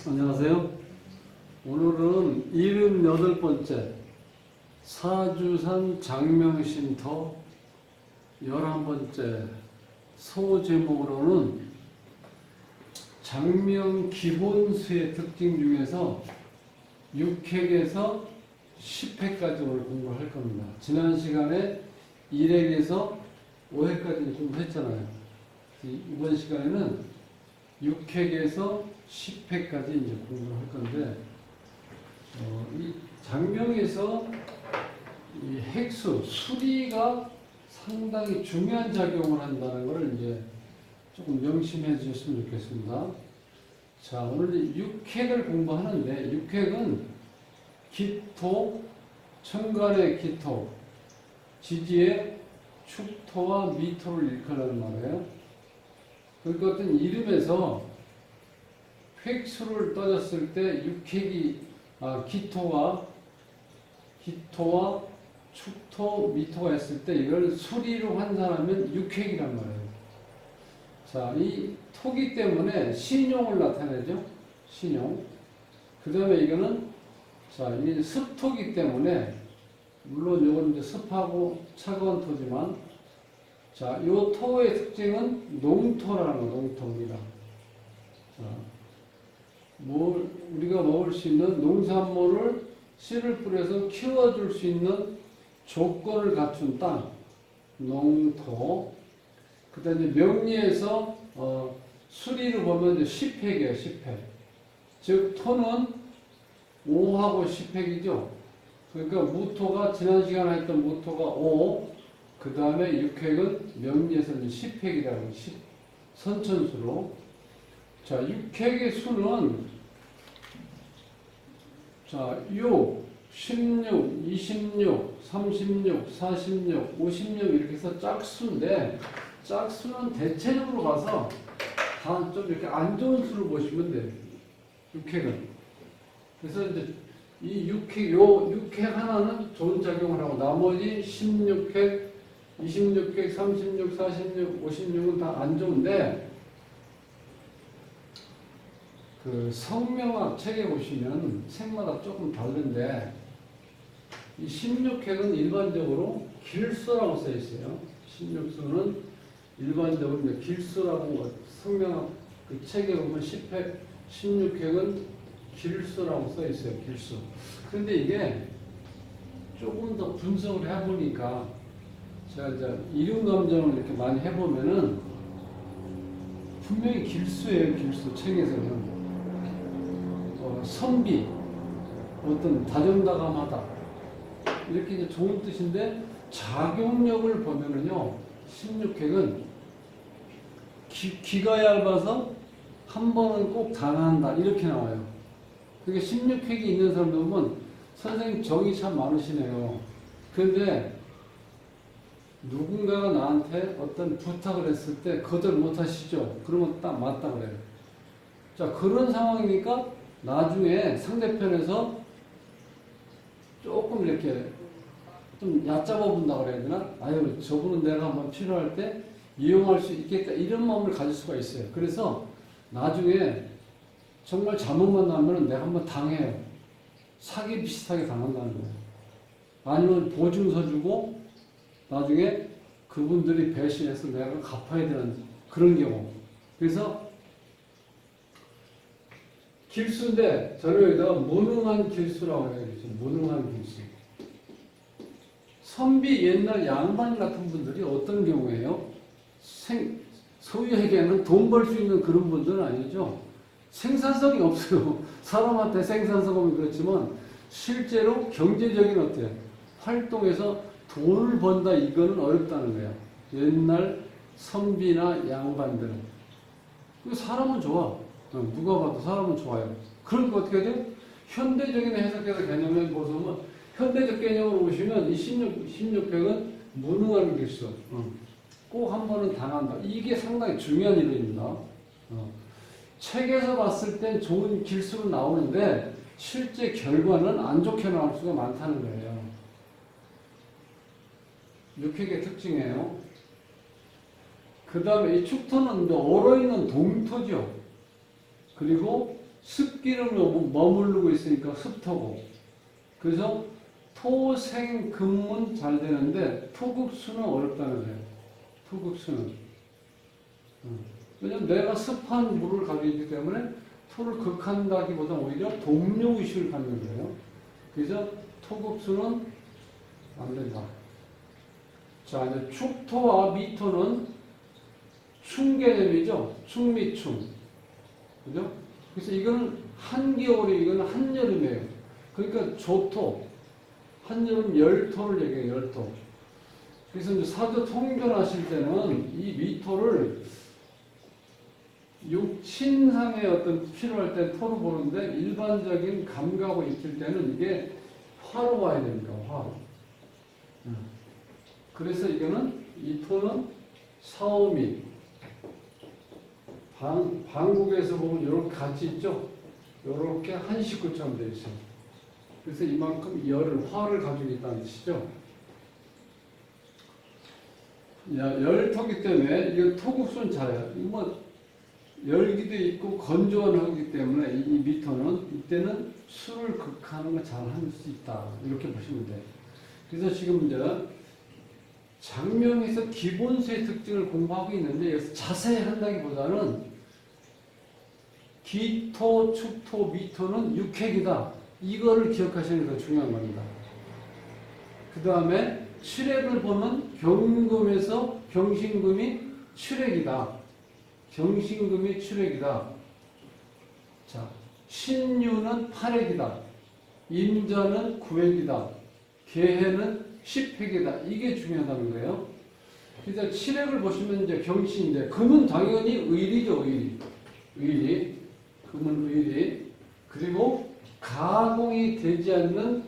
안녕하세요. 오늘은 78번째 사주산 장명쉼터 11번째 소제목으로는 장명 기본수의 특징 중에서 6획에서 10획까지 오늘 공부할 겁니다. 지난 시간에 1획에서 5획까지 공부했잖아요. 이번 시간에는 6획에서 10회까지 이제 공부를 할 건데, 이 장명에서 이 획수, 수리가 상당히 중요한 작용을 한다는 걸 이제 조금 명심해 주셨으면 좋겠습니다. 자, 오늘 6획을 공부하는데, 6획은 기토, 천간의 기토, 지지의 축토와 미토를 일컬는 말이에요. 그러니까 어떤 이름에서 획수를 따졌을 때 기토와 축토, 미토가 있을 때 이걸 수리로 환산하면 6획이란 말이에요. 자, 이 토기 때문에 신용을 나타내죠. 신용. 그 다음에 이거는 자, 이 습토기 때문에 물론 이건 이제 습하고 차가운 토지만 자, 이 토의 특징은 농토라는 거, 농토입니다. 자, 우리가 먹을 수 있는 농산물을 씨를 뿌려서 키워줄 수 있는 조건을 갖춘 땅, 농토. 그 다음에 명리에서 수리를 보면 10획이에요, 10획. 즉, 토는 5하고 10획이죠. 그러니까 무토가, 지난 시간에 했던 무토가 5, 그 다음에 6획은 명리에서 10획이라고, 선천수로. 자, 6획의 수는 자, 6, 16, 26, 36, 46, 56 이렇게 해서 짝수인데 짝수는 대체적으로 봐서 다 좀 이렇게 안 좋은 수를 보시면 돼요. 6획은. 그래서 이제 이 6획 하나는 좋은 작용을 하고 나머지 16획, 26획, 36, 46, 56은 다 안 좋은데 그 성명학 책에 보시면 책마다 조금 다른데 이 16획은 일반적으로 길수라고 써 있어요. 16수는 일반적으로 길수라고 성명학 그 책에 보면 10획, 16획은 길수라고 써 있어요. 길수. 그런데 이게 조금 더 분석을 해보니까 제가 이제 이륜감정을 이렇게 많이 해보면은 분명히 길수예요. 길수 책에서는. 선비, 어떤 다정다감하다 이렇게 이제 좋은 뜻인데 작용력을 보면은요 16획은 귀가 얇아서 한 번은 꼭 당한다 이렇게 나와요. 그게 16획이 있는 사람들 보면 선생님 정이 참 많으시네요. 그런데 누군가가 나한테 어떤 부탁을 했을 때 거절 못 하시죠. 그러면 딱 맞다 그래요. 자, 그런 상황이니까 나중에 상대편에서 조금 이렇게 좀 얕잡아 본다 그래야 되나? 아유, 저분은 내가 한번 필요할 때 이용할 수 있겠다. 이런 마음을 가질 수가 있어요. 그래서 나중에 정말 잘못만 나면 내가 한번 당해요. 사기 비슷하게 당한다는 거예요. 아니면 보증서 주고 나중에 그분들이 배신해서 내가 갚아야 되는 그런 경우. 그래서 길수인데 저는 여기다가 무능한 길수라고 해요. 무능한 길수. 선비 옛날 양반 같은 분들이 어떤 경우에요? 소유에게는 돈 벌 수 있는 그런 분들은 아니죠. 생산성이 없어요. 사람한테 생산성은 그렇지만 실제로 경제적인 어때요? 활동에서 돈을 번다 이거는 어렵다는 거예요. 옛날 선비나 양반들은. 사람은 좋아. 누가 봐도 사람은 좋아요. 그러니까 어떻게 돼요? 현대적인 해석해서 개념을 보시면 현대적 개념으로 보시면 이 16획은 무능한 길수. 꼭 한 번은 당한다. 이게 상당히 중요한 이론입니다. 책에서 봤을 땐 좋은 길수로 나오는데 실제 결과는 안 좋게 나올 수가 많다는 거예요. 6획의 특징이에요. 그 다음에 이 축토는 얼어있는 동토죠. 그리고 습기를 머무르고 있으니까 습토고. 그래서 토생금은 잘 되는데 토극수는 어렵다는 거예요. 토극수는. 왜냐면 내가 습한 물을 가지고 있기 때문에 토를 극한다기보다 오히려 동료의식을 갖는 거예요. 그래서 토극수는 안 된다. 자, 이제 축토와 미토는 충 개념이죠. 충미충. 그죠? 그래서 이거는 한겨울이, 이거는 한여름이에요. 그러니까 조토, 한여름 열토를 얘기해요, 열토. 그래서 이제 사주 통변하실 때는 이 미토를 육친상의 어떤 필요할 때 토로 보는데 일반적인 감각으로 익힐 때는 이게 화로 와야 됩니다, 화로. 그래서 이거는, 이 토는 사오미. 방국에서 보면 이렇게 같이 있죠? 이렇게 한 식구처럼 되어 있어요. 그래서 이만큼 화를 가지고 있다는 뜻이죠. 열토기 때문에 이거 토국수는 잘해요. 뭐 열기도 있고 건조한 하기 때문에 이 미토는 이때는 술을 극하는 거 잘 할 수 있다. 이렇게 보시면 돼요. 그래서 지금 이제 장명에서 기본수의 특징을 공부하고 있는데 여기서 자세히 한다기보다는 기토, 축토, 미토는 육획이다. 이거를 기억하시는 게 더 중요한 겁니다. 그 다음에 칠획을 보면 경금에서 경신금이 칠획이다. 경신금이 칠획이다. 자, 신유는 팔획이다. 임자는 구획이다. 계해는 십획이다. 이게 중요하다는 거예요. 그래서 칠획을 보시면 이제 경신인데 금은 당연히 의리죠, 의리. 의리. 금은 의리. 그리고 가공이 되지 않는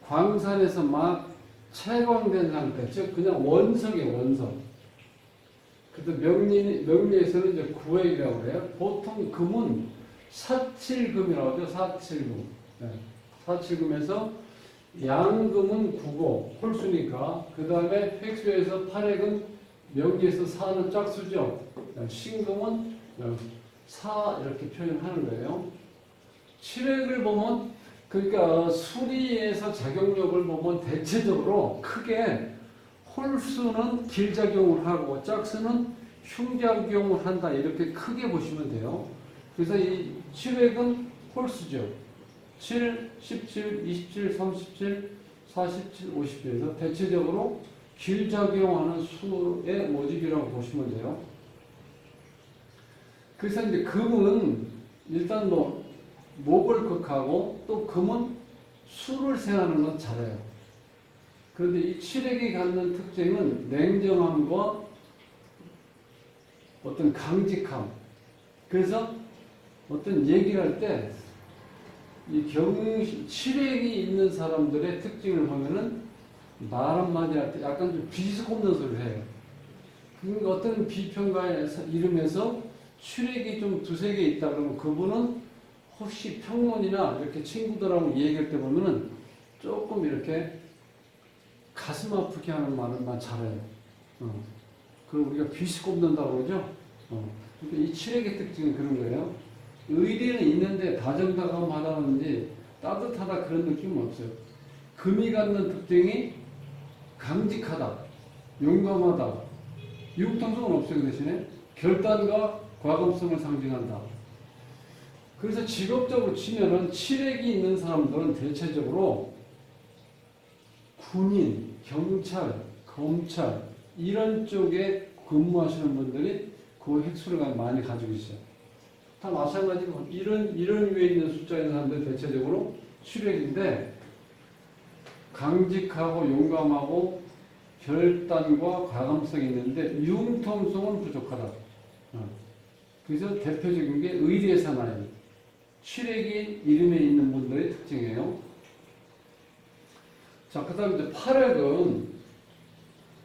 광산에서 막 채광된 상태, 즉 그냥 원석이에요, 원석. 그래서 명리에서는 이제 구획이라고 그래요. 보통 금은 사칠금이라고 하죠, 사칠금. 네. 사칠금에서 양금은 구고, 홀수니까. 그 다음에 획수에서 팔획은 명리에서 사는 짝수죠. 신금은 사 이렇게 표현하는 거예요. 칠획을 보면 그러니까 수리에서 작용력을 보면 대체적으로 크게 홀수는 길작용을 하고 짝수는 흉작용을 한다 이렇게 크게 보시면 돼요. 그래서 이 칠획은 홀수죠. 7, 17, 27, 37, 47, 50에서 대체적으로 길작용하는 수의 모집이라고 보시면 돼요. 그래서 이제 금은 일단 뭐 목을 극하고 또 금은 수를 세하는 건 잘해요. 그런데 이 칠획이 갖는 특징은 냉정함과 어떤 강직함. 그래서 어떤 얘기를 할 때 이 칠획이 있는 사람들의 특징을 보면은 말 한마디 할 때 약간 좀 비스없는 소리를 해요. 그러니까 어떤 비평가의 이름에서 칠획이 좀 두세 개 있다 그러면 그분은 혹시 평론이나 이렇게 친구들하고 얘기할 때 보면은 조금 이렇게 가슴 아프게 하는 말만 잘해요. 그리고 우리가 비식 꼽는다고 그러죠? 그러니까 이 칠획의 특징은 그런 거예요. 의리는 있는데 다정다감하다든지 따뜻하다 그런 느낌은 없어요. 금이 갖는 특징이 강직하다, 용감하다, 융통성은 없어요. 그 대신에 결단과 과감성을 상징한다. 그래서 직업적으로 치면은 칠획이 있는 사람들은 대체적으로 군인, 경찰, 검찰 이런 쪽에 근무하시는 분들이 그 획수를 많이 가지고 있어요. 다 마찬가지고 이런 위에 있는 숫자에 있는 사람들 대체적으로 칠획인데 강직하고 용감하고 결단과 과감성이 있는데 융통성은 부족하다. 그래서 대표적인 게 의리의 사나이. 칠획이 이름에 있는 분들의 특징이에요. 자, 그 다음에 이제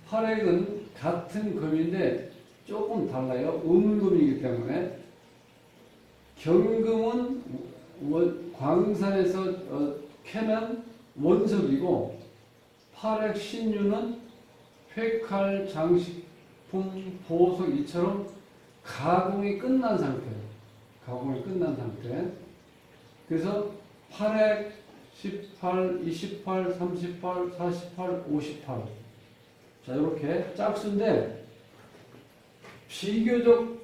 팔획은 같은 금인데 조금 달라요. 음금이기 때문에. 경금은 광산에서 캐는 원석이고, 팔획 신유는 획할, 장식품, 보석 이처럼 가공이 끝난 상태예요. 가공이 끝난 상태. 그래서 8획, 18, 28, 38, 48, 58. 자, 이렇게 짝수인데, 비교적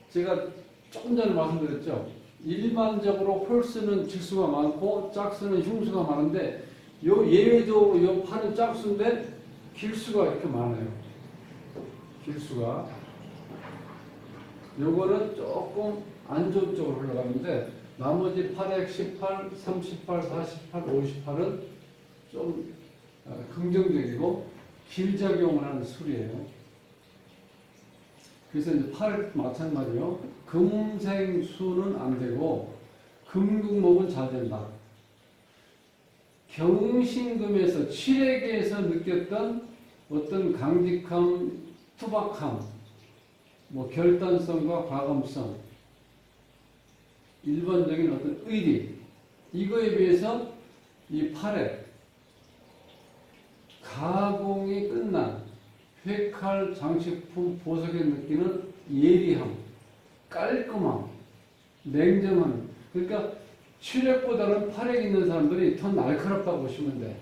제가 조금 전에 말씀드렸죠. 일반적으로 홀수는 질수가 많고 짝수는 흉수가 많은데 요 예외적으로 요 판은 짝수인데 길수가 이렇게 많아요. 길수가. 요거는 조금 안 좋은 쪽으로 흘러가는데 나머지 8획, 18, 38, 48, 58은 좀 긍정적이고 길작용을 하는 술이에요. 그래서 이제 8획 마찬가지요. 금생수는 안 되고 금국목은 잘 된다. 경신금에서 7회계에서 느꼈던 어떤 강직함, 투박함, 뭐 결단성과 과감성, 일반적인 어떤 의리, 이거에 비해서 이 8회 가공이 끝난 회칼 장식품 보석에 느끼는 예리함, 깔끔함, 냉정함. 그러니까 7획보다는 8획 있는 사람들이 더 날카롭다고 보시면 돼.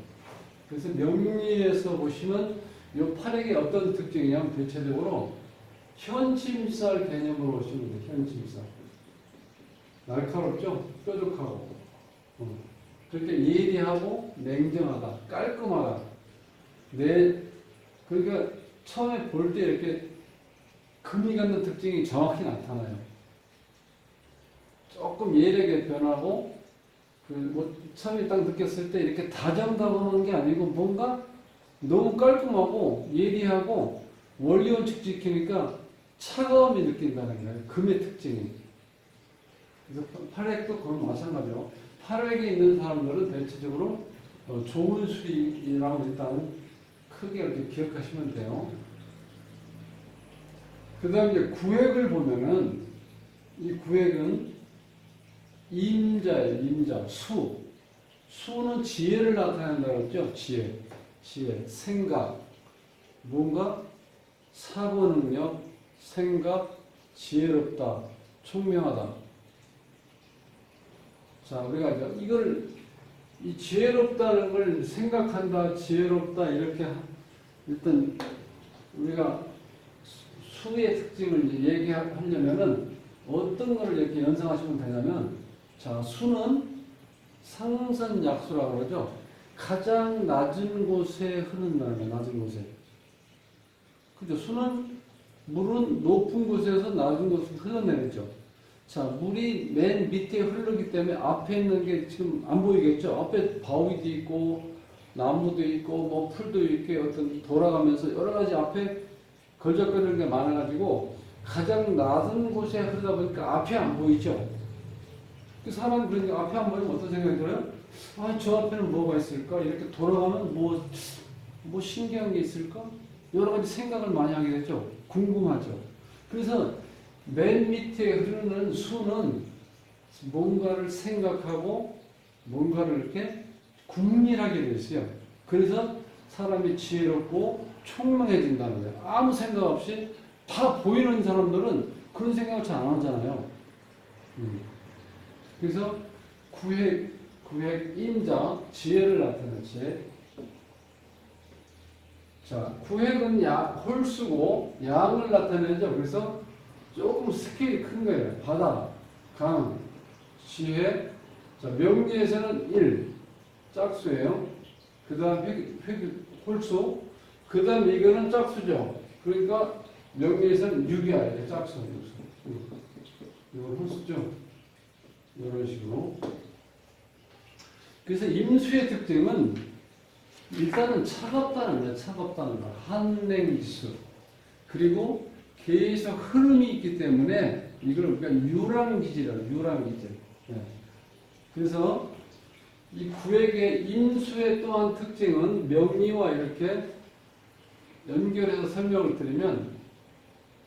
그래서 명리에서 보시면 이 8획의 어떤 특징이냐면 대체적으로 현침살 개념으로 보시면 돼. 현침살. 날카롭죠? 뾰족하고. 그렇게 예리하고 냉정하다, 깔끔하다. 그러니까 처음에 볼 때 이렇게 금이 갖는 특징이 정확히 나타나요. 조금 예리하게 변하고, 처음에 딱 느꼈을 때 이렇게 다정다감한 게 아니고 뭔가 너무 깔끔하고 예리하고 원리원칙 지키니까 차가움이 느낀다는 거예요. 금의 특징이. 그래서 8획도 그건 마찬가지로 8획에 있는 사람들은 대체적으로 좋은 술이라고 일단 크게 이렇게 기억하시면 돼요. 그 다음에 이제 9획을 보면은 이 9획은 임자예요. 임자. 수는 지혜를 나타낸다고 했죠. 지혜, 생각, 뭔가 사고 능력, 생각, 지혜롭다, 총명하다. 자, 우리가 이걸 이 지혜롭다는 걸 생각한다, 지혜롭다 이렇게 일단 우리가 수의 특징을 이제 얘기하려면은 어떤 걸 이렇게 연상하시면 되냐면, 자, 수는 상선약수라고 그러죠. 가장 낮은 곳에 흐른다는 거예요. 낮은 곳에. 그죠? 수는 물은 높은 곳에서 낮은 곳으로 흘러내리죠. 자, 물이 맨 밑에 흐르기 때문에 앞에 있는 게 지금 안 보이겠죠? 앞에 바위도 있고, 나무도 있고, 뭐 풀도 이렇게 어떤 돌아가면서 여러 가지 앞에 걸적거리는 게 많아가지고 가장 낮은 곳에 흐르다 보니까 앞이 안 보이죠? 그 사람이 그러니까 앞에 안 보이면 어떤 생각이 들어요? 아, 저 앞에는 뭐가 있을까? 이렇게 돌아가면 뭐 신기한 게 있을까? 여러 가지 생각을 많이 하게 되죠? 궁금하죠? 그래서 맨 밑에 흐르는 수는 뭔가를 생각하고 뭔가를 이렇게 궁리하게 되어 있어요. 그래서 사람이 지혜롭고 총명해진다는 거예요. 아무 생각 없이 다 보이는 사람들은 그런 생각을 잘 안 하잖아요. 그래서 구획 임자, 지혜를 나타내는 지혜. 자, 구획은 홀수고 양을 나타내죠. 그래서 조금 스케일이 큰 거예요. 바다, 강, 지혜. 자, 명리에서는 1, 짝수예요. 그 다음 홀수. 그 다음 이거는 짝수죠. 그러니까 명리에서는 6이야. 이게 짝수. 이건 홀수죠. 이런 식으로. 그래서 임수의 특징은 일단은 차갑다는 거예요. 차갑다는 거. 한냉지수. 그리고 계속 흐름이 있기 때문에 이걸 우리가 유랑기질이라고. 유랑기질. 네. 그래서 이 구획의 임수의 또한 특징은 명리와 이렇게 연결해서 설명을 드리면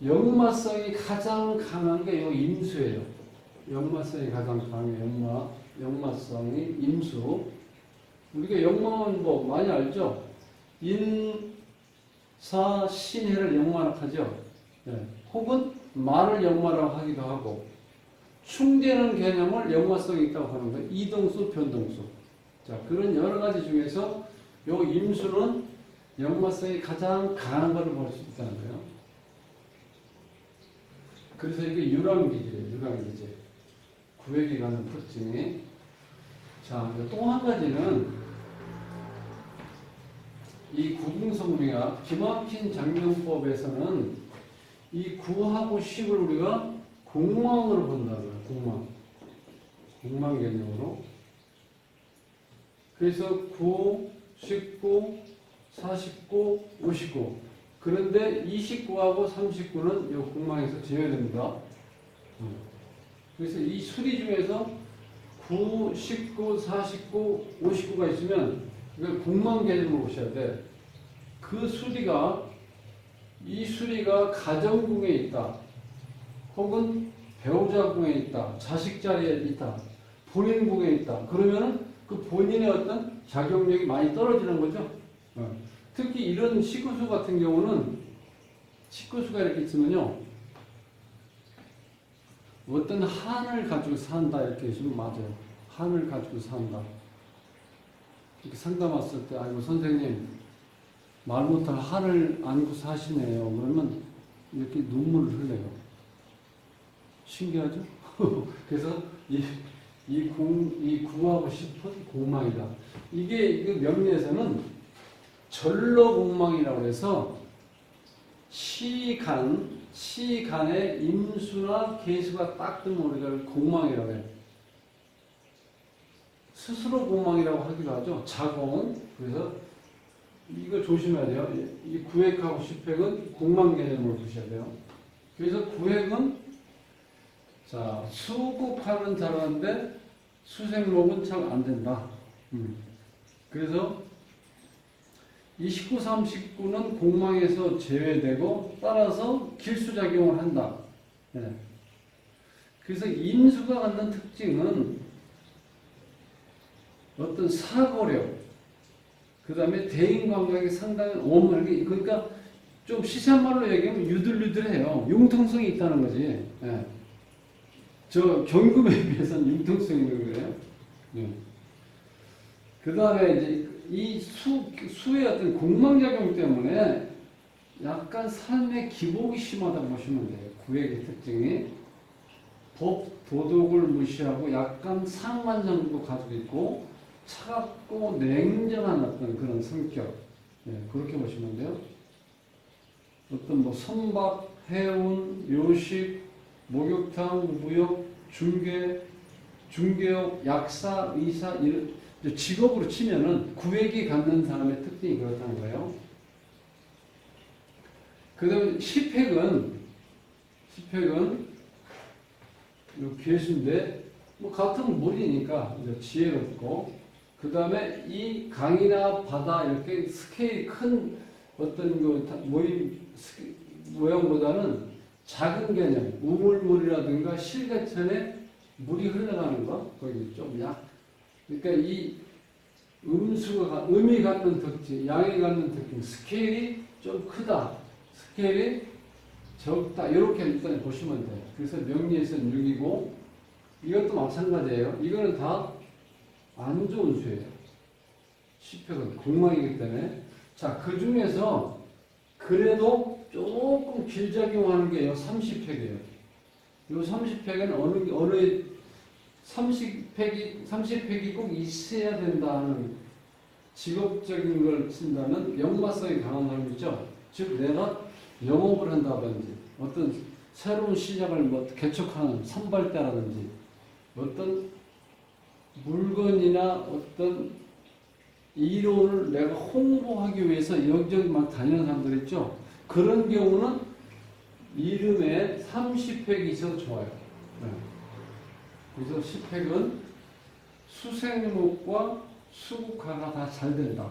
역마성이 가장 강한 게 이 임수예요. 역마성이 가장 강해요. 역마성이 임수. 우리가 역마는 뭐 많이 알죠? 인사 신해를 역마라고 하죠. 네. 혹은 말을 역마라고 하기도 하고. 충되는 개념을 역마성이 있다고 하는 거예요. 이동수, 변동수. 자, 그런 여러 가지 중에서 요 임수는 역마성이 가장 강한 것을 볼 수 있다는 거예요. 그래서 이게 유랑기제예요. 유랑기제. 구획이 갖는 특징이. 자, 또 한 가지는 이 구궁성명학 기막힌 장명법에서는 이 구하고 식을 우리가 공망으로 본다는 거예요. 공망. 공망 개념으로. 그래서 9, 19, 49, 59. 그런데 29하고 39는 이 공망에서 제외됩니다. 그래서 이 수리 중에서 9, 19, 49, 59가 있으면 이걸 공망 개념으로 보셔야 돼. 그 수리가 이 수리가 가정궁에 있다. 혹은 배우자 궁에 있다. 자식 자리에 있다. 본인 궁에 있다. 그러면 그 본인의 어떤 작용력이 많이 떨어지는 거죠. 특히 이런 식구수 같은 경우는 식구수가 이렇게 있으면요. 어떤 한을 가지고 산다 이렇게 있으면 맞아요. 한을 가지고 산다. 이렇게 상담 왔을 때 아이고 선생님 말 못할 한을 안고 사시네요. 그러면 이렇게 눈물을 흘려요. 신기하죠? 그래서 이 구하고 싶은 공망이다. 이게 명리에서는 절로공망이라고 해서 시간에 임수나 개수가 딱 뜨면 우리가 공망이라고 해요. 스스로 공망이라고 하기도 하죠. 자공. 그래서 이거 조심해야 돼요. 이 구획하고 십획은 공망 개념으로 보셔야 돼요. 그래서 구획은 자 수국하는 잘하는데 수생목은 잘 안 된다. 그래서 29, 39는 공망에서 제외되고 따라서 길수작용을 한다. 네. 그래서 임수가 갖는 특징은 어떤 사고력, 그 다음에 대인관계에 상당한 오물이, 그러니까 좀 시세한 말로 얘기하면 유들유들해요. 융통성이 있다는 거지. 네. 저 경금에 비해서는 융통성이 있는 거예요. 네. 그 다음에 이제 이 수의 어떤 공망작용 때문에 약간 삶의 기복이 심하다고 보시면 돼요. 구획의 특징이. 법, 도덕을 무시하고 약간 상관성도 가지고 있고 차갑고 냉정한 어떤 그런 성격. 네, 그렇게 보시면 돼요. 어떤 뭐 선박, 해운, 요식, 목욕탕, 무역, 중개업, 약사, 의사 이런 직업으로 치면은 구획이 갖는 사람의 특징이 그렇다는 거예요. 그 다음에 십획은 요 괴수인데 뭐 같은 물이니까 지혜롭고 그 다음에 이 강이나 바다 이렇게 스케일 큰 어떤 그 모양보다는 작은 개념, 우물물이라든가 실개천에 물이 흘러가는 거 거기 좀 그러니까 이 음이 갖는 특징, 양이 갖는 특징, 스케일이 좀 크다, 스케일이 적다 이렇게 일단 보시면 돼요. 그래서 명리에서는 6이고 이것도 마찬가지예요. 이거는 다 안 좋은 수예요. 10획은 공망이기 때문에 자, 그 중에서 그래도 조금 길작용하는 게 30획이에요. 이 30획은 어느 30획이 꼭 있어야 된다는 직업적인 걸 쓴다는 역마성이 강한 사람 있죠. 즉 내가 영업을 한다든지 어떤 새로운 시장을 뭐 개척하는 선발대라든지 어떤 물건이나 어떤 이론을 내가 홍보하기 위해서 여기저기 막 다니는 사람들 있죠. 그런 경우는 이름에 30획이 있어도 좋아요. 네. 그래서 10획은 수생목과 수국화가 다 잘 된다.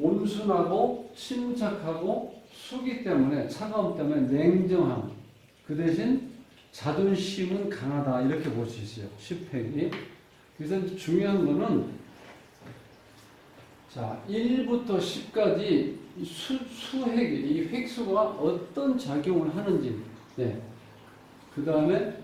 온순하고 침착하고 수기 때문에 차가움 때문에 냉정함. 그 대신 자존심은 강하다. 이렇게 볼 수 있어요. 10획이. 그래서 중요한 거는 자 1부터 10까지 수획이 이 획수가 어떤 작용을 하는지 네. 그 다음에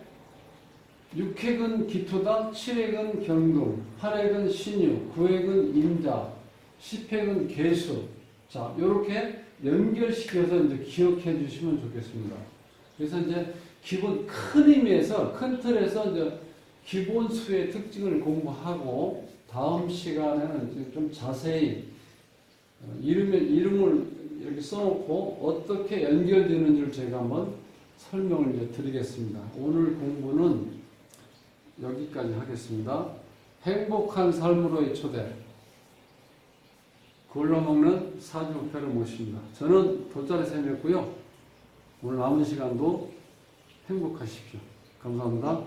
6핵은 기토다, 7핵은 경금, 8핵은 신유, 9핵은 임자, 10핵은 개수. 자, 요렇게 연결시켜서 이제 기억해 주시면 좋겠습니다. 그래서 이제 기본 큰 의미에서, 큰 틀에서 이제 기본 수의 특징을 공부하고, 다음 시간에는 이제 좀 자세히 이름을 이렇게 써놓고 어떻게 연결되는지를 제가 한번 설명을 이제 드리겠습니다. 오늘 공부는 여기까지 하겠습니다. 행복한 삶으로의 초대. 굴러먹는 사주부패를 모십니다. 저는 돗자리 쌤이었고요. 오늘 남은 시간도 행복하십시오. 감사합니다.